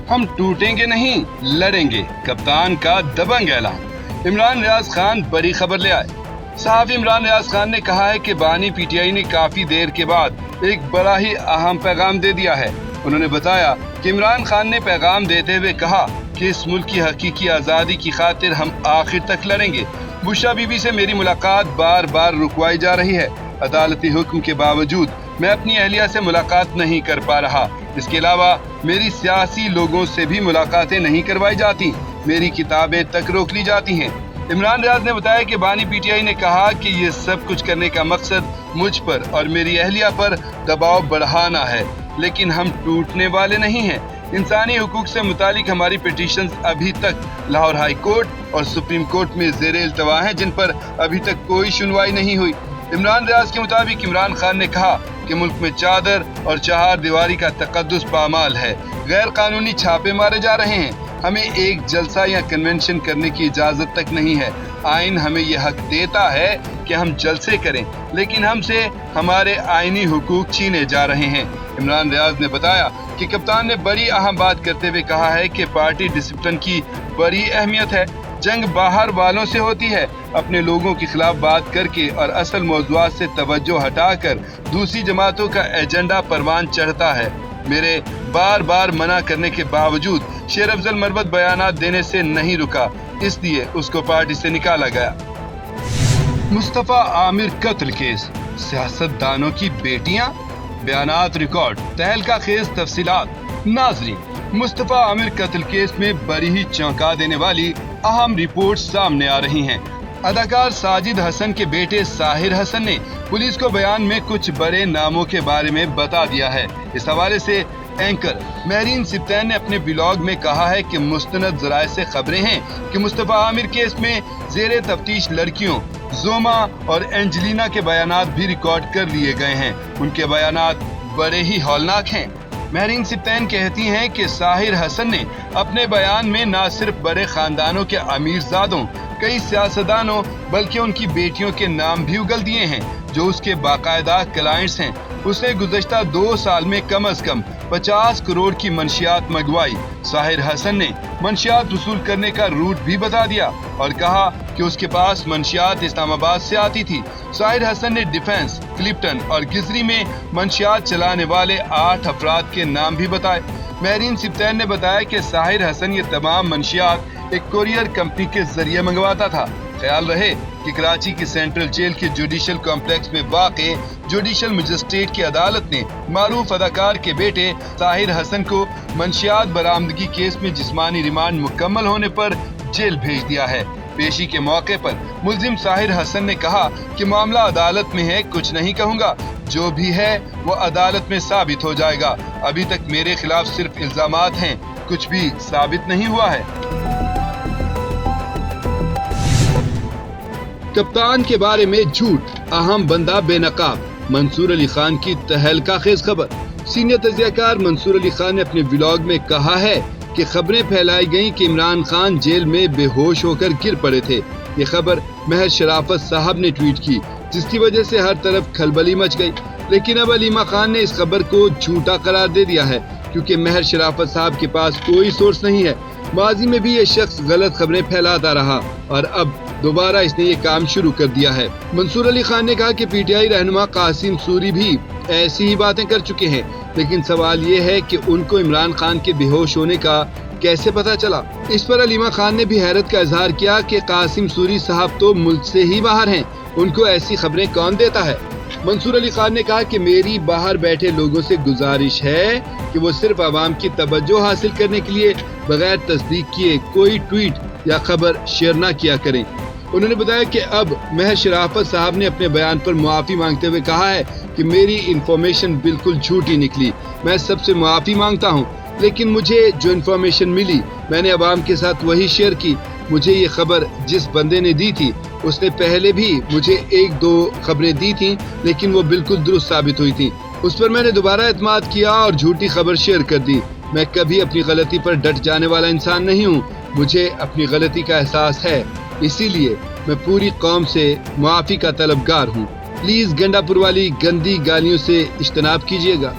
हम टूटेंगे नहीं, लड़ेंगे, कप्तान का दबंग ऐलान। इमरान रियाज खान बड़ी खबर ले आए। सहाफी इमरान रियाज खान ने कहा है कि बानी पीटीआई ने काफी देर के बाद एक बड़ा ही अहम पैगाम दे दिया है। उन्होंने बताया कि इमरान खान ने पैगाम देते हुए कहा कि इस मुल्क की हकीकी आज़ादी की खातिर हम आखिर तक लड़ेंगे। बुशरा बीबी से मेरी मुलाकात बार बार रुकवाई जा रही है। अदालती हुक्म के बावजूद मैं अपनी अहलिया से मुलाकात नहीं कर पा रहा। इसके अलावा मेरी सियासी लोगों से भी मुलाकातें नहीं करवाई जाती। मेरी किताबें तक रोक ली जाती हैं। इमरान रियाज ने बताया कि बानी पीटीआई ने कहा कि ये सब कुछ करने का मकसद मुझ पर और मेरी अहलिया पर दबाव बढ़ाना है, लेकिन हम टूटने वाले नहीं हैं। इंसानी हुकूक से मुतालिक हमारी पिटीशंस अभी तक लाहौर हाई कोर्ट और सुप्रीम कोर्ट में ज़ेरे इल्तवा हैं, जिन पर अभी तक कोई सुनवाई नहीं हुई। इमरान रियाज के मुताबिक इमरान खान ने कहा कि मुल्क में चादर और चार दीवारी का तकद्दुस पामाल है। गैर कानूनी छापे मारे जा रहे हैं। हमें एक जलसा या कन्वेंशन करने की इजाजत तक नहीं है। आइन हमें यह हक देता है कि हम जलसे करें, लेकिन हमसे हमारे आईनी हुकूक छीने जा रहे हैं। इमरान रियाज ने बताया कि कप्तान ने बड़ी अहम बात करते हुए कहा है कि पार्टी डिसिप्लिन की बड़ी अहमियत है। जंग बाहर वालों से होती है। अपने लोगों के खिलाफ बात करके और असल मौज़ूआत से तवज्जो हटाकर दूसरी जमातों का एजेंडा परवान चढ़ता है। मेरे बार बार मना करने के बावजूद शेर अफजल मरवत बयानात देने से नहीं रुका, इसलिए उसको पार्टी से निकाला गया। मुस्तफा आमिर कत्ल केस, सियासतदानों की बेटियां, बयानात रिकॉर्ड, तहलका खेज तफसीलात। नाज़रीन, मुस्तफा आमिर कत्ल केस में बड़ी ही चौंका देने वाली अहम रिपोर्ट सामने आ रही हैं। अदाकार साजिद हसन के बेटे साहिर हसन ने पुलिस को बयान में कुछ बड़े नामों के बारे में बता दिया है। इस हवाले से एंकर महरीन सिप्तैन ने अपने ब्लॉग में कहा है कि मुस्तनद ज़राए से खबरें हैं कि मुस्तफा आमिर केस में ज़ेरे तफ्तीश लड़कियों जोमा और एंजेलिना के बयानात भी रिकॉर्ड कर लिए गए हैं। उनके बयानात बड़े ही हौलनाक हैं। महरीन सिप्तैन कहती हैं कि साहिर हसन ने अपने बयान में न सिर्फ बड़े खानदानों के अमीरजादों, कई सियासतदानों, बल्कि उनकी बेटियों के नाम भी उगल दिए हैं जो उसके बाकायदा क्लाइंट्स हैं। उसने गुज़श्ता 2 साल में कम अज कम 50 करोड़ की मंशियात मंगवाई। साहिर हसन ने मंशियात वसूल करने का रूट भी बता दिया और कहा कि उसके पास मंशियात इस्लामाबाद से आती थी। साहिर हसन ने डिफेंस, क्लिप्टन और गिजरी में मंशियात चलाने वाले 8 अफराद के नाम भी बताए। महरीन सिप्तैन ने बताया कि साहिर हसन ये तमाम मंशियात एक कोरियर कंपनी के जरिए मंगवाता था। ख्याल रहे कि कराची की सेंट्रल जेल के जुडिशल कॉम्प्लेक्स में वाक़े जुडिशल मजिस्ट्रेट की अदालत ने मारूफ अदाकार के बेटे साहिर हसन को मंशियात बरामदगी केस में जिस्मानी रिमांड मुकम्मल होने पर जेल भेज दिया है। पेशी के मौके पर मुल्जिम साहिर हसन ने कहा कि मामला अदालत में है, कुछ नहीं कहूँगा, जो भी है वो अदालत में साबित हो जाएगा। अभी तक मेरे खिलाफ सिर्फ इल्जामात हैं, कुछ भी साबित नहीं हुआ है। कप्तान के बारे में झूठ, अहम बंदा बेनकाब, मंसूर अली खान की तहलका खेज खबर। सीनियर तजियाकार मंसूर अली खान ने अपने व्लॉग में कहा है कि खबरें फैलाई गईं कि इमरान खान जेल में बेहोश होकर गिर पड़े थे। ये खबर महर शराफत साहब ने ट्वीट की, जिसकी वजह से हर तरफ खलबली मच गई। लेकिन अब अलीमा खान ने इस खबर को झूठा करार दे दिया है, क्योंकि महर शराफत साहब के पास कोई सोर्स नहीं है। माजी में भी ये शख्स गलत खबरें फैलाता रहा और अब दोबारा इसने ये काम शुरू कर दिया है। मंसूर अली खान ने कहा कि पीटीआई रहनुमा कासिम सूरी भी ऐसी ही बातें कर चुके हैं, लेकिन सवाल ये है कि उनको इमरान खान के बेहोश होने का कैसे पता चला। इस पर अलीमा खान ने भी हैरत का इजहार किया कि कासिम सूरी साहब तो मुल्क से ही बाहर हैं, उनको ऐसी खबरें कौन देता है। मंसूर अली खान ने कहा कि मेरी बाहर बैठे लोगों से गुजारिश है कि वो सिर्फ आवाम की तवज्जो हासिल करने के लिए बगैर तस्दीक किए कोई ट्वीट या खबर शेयर न किया करें। उन्होंने बताया कि अब महर शराफत साहब ने अपने बयान पर मुआफ़ी मांगते हुए कहा है कि मेरी इंफॉर्मेशन बिल्कुल झूठी निकली, मैं सबसे मुआफ़ी मांगता हूँ, लेकिन मुझे जो इंफॉर्मेशन मिली मैंने आवाम के साथ वही शेयर की। मुझे ये खबर जिस बंदे ने दी थी उसने पहले भी मुझे 1-2 खबरें दी थी, लेकिन वो बिल्कुल दुरुस्त साबित हुई थी। उस पर मैंने दोबारा एतमाद किया और झूठी खबर शेयर कर दी। मैं कभी अपनी गलती पर डट जाने वाला इंसान नहीं हूँ। मुझे अपनी गलती का एहसास है, इसीलिए मैं पूरी कौम से मुआफ़ी का तलबगार हूँ। प्लीज गंडापुर वाली गंदी गालियों से इज्तनाब कीजिएगा।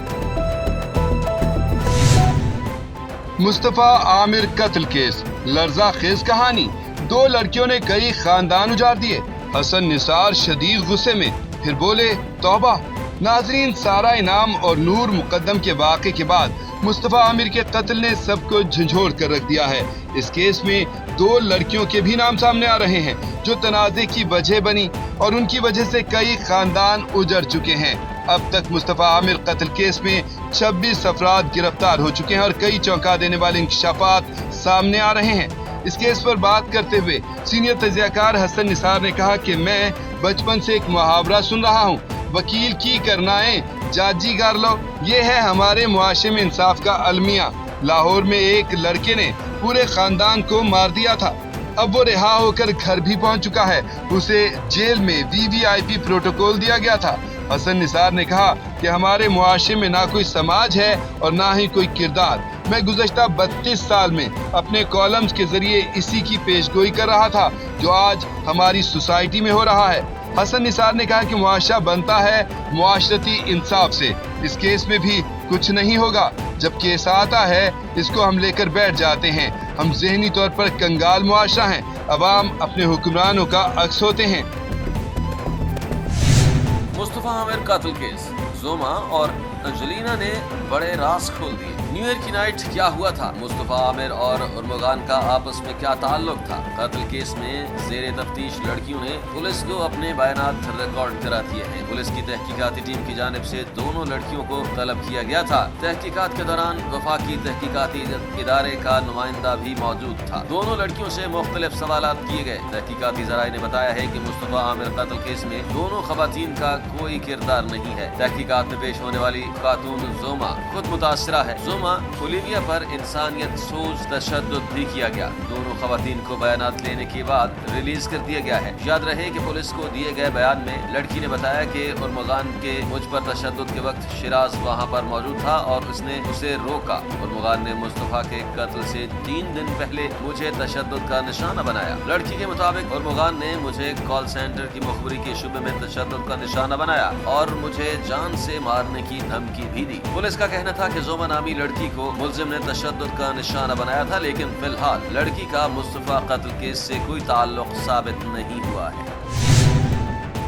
مصطفیٰ عامر قتل کیس، لرزہ خیز کہانی، 2 لڑکیوں نے کئی خاندان اجاڑ دیے، حسن نثار شدید غصے میں، پھر بولے توبہ۔ ناظرین، سارا انعام اور نور مقدم کے واقعے کے بعد مصطفیٰ عامر کے قتل نے سب کو جھنجھوڑ کر رکھ دیا ہے۔ اس کیس میں 2 لڑکیوں کے بھی نام سامنے آ رہے ہیں جو تنازع کی وجہ بنی اور ان کی وجہ سے کئی خاندان اجڑ چکے ہیں۔ اب تک مصطفیٰ عامر قتل کیس میں 26 افراد گرفتار ہو چکے ہیں اور کئی چونکا دینے والے انکشافات سامنے آ رہے ہیں۔ اس کیس پر بات کرتے ہوئے سینئر تجزیہ کار حسن نثار نے کہا کہ میں بچپن سے ایک محاورہ سن رہا ہوں، وکیل کی کرنا ہے جاجی کر لو۔ یہ ہے ہمارے معاشرے میں انصاف کا المیہ۔ لاہور میں ایک لڑکے نے پورے خاندان کو مار دیا تھا، اب وہ رہا ہو کر گھر بھی پہنچ چکا ہے، اسے جیل میں VVIP پروٹوکول دیا گیا تھا۔ حسن نثار نے کہا کہ ہمارے معاشرے میں نہ کوئی سماج ہے اور نہ ہی کوئی کردار۔ میں گزشتہ 32 سال میں اپنے کالمز کے ذریعے اسی کی پیشگوئی کر رہا تھا جو آج ہماری سوسائٹی میں ہو رہا ہے۔ حسن نثار نے کہا کہ معاشرہ بنتا ہے معاشرتی انصاف سے، اس کیس میں بھی کچھ نہیں ہوگا۔ جب کیس آتا ہے اس کو ہم لے کر بیٹھ جاتے ہیں، ہم ذہنی طور پر کنگال معاشرہ ہیں، عوام اپنے حکمرانوں کا عکس ہوتے ہیں۔ مصطفیٰ عامر قتل کیس، زوما اور انجلینا نے بڑے راز کھول دیے۔ نیو ایئر کی نائٹ کیا ہوا تھا؟ مصطفیٰ عامر اور ارمغان کا آپس میں کیا تعلق تھا؟ قتل کیس میں زیر تفتیش لڑکیوں نے پولیس کو اپنے بیانات ریکارڈ کرا دیے ہیں۔ پولیس کی تحقیقاتی ٹیم کی جانب سے دونوں لڑکیوں کو طلب کیا گیا تھا۔ تحقیقات کے دوران وفاقی تحقیقاتی ادارے کا نمائندہ بھی موجود تھا۔ دونوں لڑکیوں سے مختلف سوالات کیے گئے۔ تحقیقاتی ذرائع نے بتایا ہے کہ مصطفیٰ عامر قتل کیس میں دونوں خواتین کا کوئی کردار نہیں ہے۔ تحقیقات میں پیش ہونے والی خاتون زوما خود متاثرہ ہے۔ زوما بولیویا پر انسانیت سوز تشدد بھی کیا گیا۔ دونوں خواتین کو بیانات لینے کے بعد ریلیز کر دیا گیا ہے۔ یاد رہے کہ پولیس کو دیے گئے بیان میں لڑکی نے بتایا کہ ارمغان کے مجھ پر تشدد کے وقت شیراز وہاں پر موجود تھا اور اس نے اسے روکا۔ ارمغان نے مصطفیٰ کے قتل سے 3 دن پہلے مجھے تشدد کا نشانہ بنایا۔ لڑکی کے مطابق ارمغان نے مجھے کال سینٹر کی مخبری کے شعبے میں تشدد کا نشانہ بنایا اور مجھے جان سے مارنے کی دھمکی بھی دی۔ پولیس کا کہنا تھا کہ زوما نامی لڑکی کو ملزم نے تشدد کا نشانہ بنایا تھا، لیکن فی الحال لڑکی کا مصطفیٰ قتل کیس سے کوئی تعلق ثابت نہیں ہوا ہے۔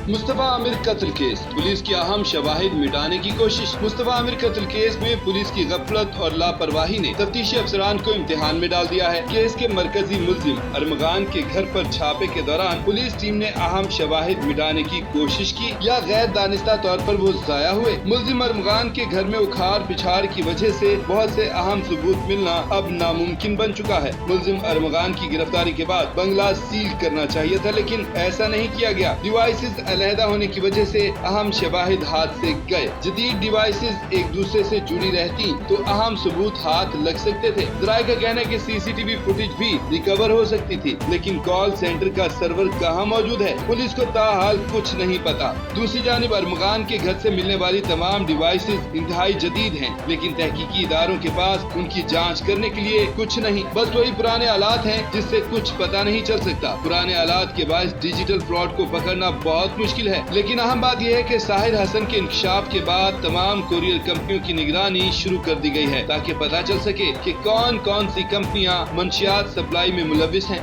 مصطفیٰ عامر قتل کیس، پولیس کی اہم شواہد مٹانے کی کوشش۔ مصطفیٰ عامر قتل کیس میں پولیس کی غفلت اور لاپرواہی نے تفتیشی افسران کو امتحان میں ڈال دیا ہے۔ کیس کے مرکزی ملزم ارمغان کے گھر پر چھاپے کے دوران پولیس ٹیم نے اہم شواہد مٹانے کی کوشش کی یا غیر دانستہ طور پر وہ ضائع ہوئے۔ ملزم ارمغان کے گھر میں اکھاڑ پچھاڑ کی وجہ سے بہت سے اہم ثبوت ملنا اب ناممکن بن چکا ہے۔ ملزم ارمغان کی گرفتاری کے بعد بنگلہ سیل کرنا چاہیے تھا، لیکن ایسا نہیں کیا گیا۔ ڈیوائسز علیحدہ ہونے کی وجہ سے اہم شواہد ہاتھ سے گئے۔ جدید ڈیوائسز ایک دوسرے سے جڑی رہتی تو اہم ثبوت ہاتھ لگ سکتے تھے۔ ذرائع کا کہنا ہے کہ CCTV فوٹیج بھی ریکور ہو سکتی تھی، لیکن کال سینٹر کا سرور کہاں موجود ہے پولیس کو تاحال کچھ نہیں پتا۔ دوسری جانب ارمغان کے گھر سے ملنے والی تمام ڈیوائسز انتہائی جدید ہیں، لیکن تحقیقی اداروں کے پاس ان کی جانچ کرنے کے لیے کچھ نہیں، بس وہی پرانے آلات ہیں جس سے کچھ پتا نہیں چل سکتا۔ پرانے آلات کے باعث ڈیجیٹل فراڈ کو پکڑنا بہت مشکل ہے، لیکن اہم بات یہ ہے کہ ساحر حسن کے انکشاف کے بعد تمام کوریئر کمپنیوں کی نگرانی شروع کر دی گئی ہے تاکہ پتہ چل سکے کہ کون کون سی کمپنیاں منشیات سپلائی میں ملوث ہیں۔